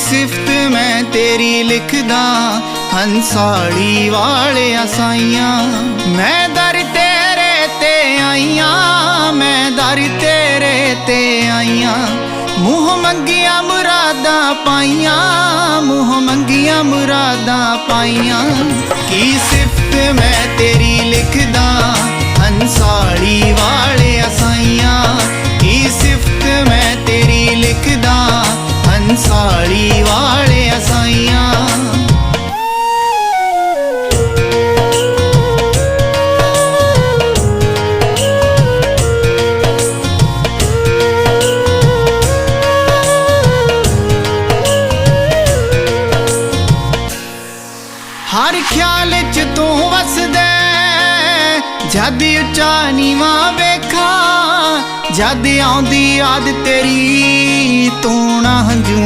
सिफत मैं तेरी लिखदा हंसाली वाले साइयां। मैं दर तेरे ते आईयां, मैं दर तेरे ते आईयां। मुँह मंगिया मुरादा पाइयां, मुँह मंगिया मुरादा पाइयां। की सिफत मैं तेरी लिखदा हंसाली वाले साइयां। की सिफत मैं तेरी लिखदा हंसाली वाले साइयां। हर ख्याल च तू वसदे जद उच्चा नीवा वेखा। जद आउंदी याद तेरी तू ना हंजू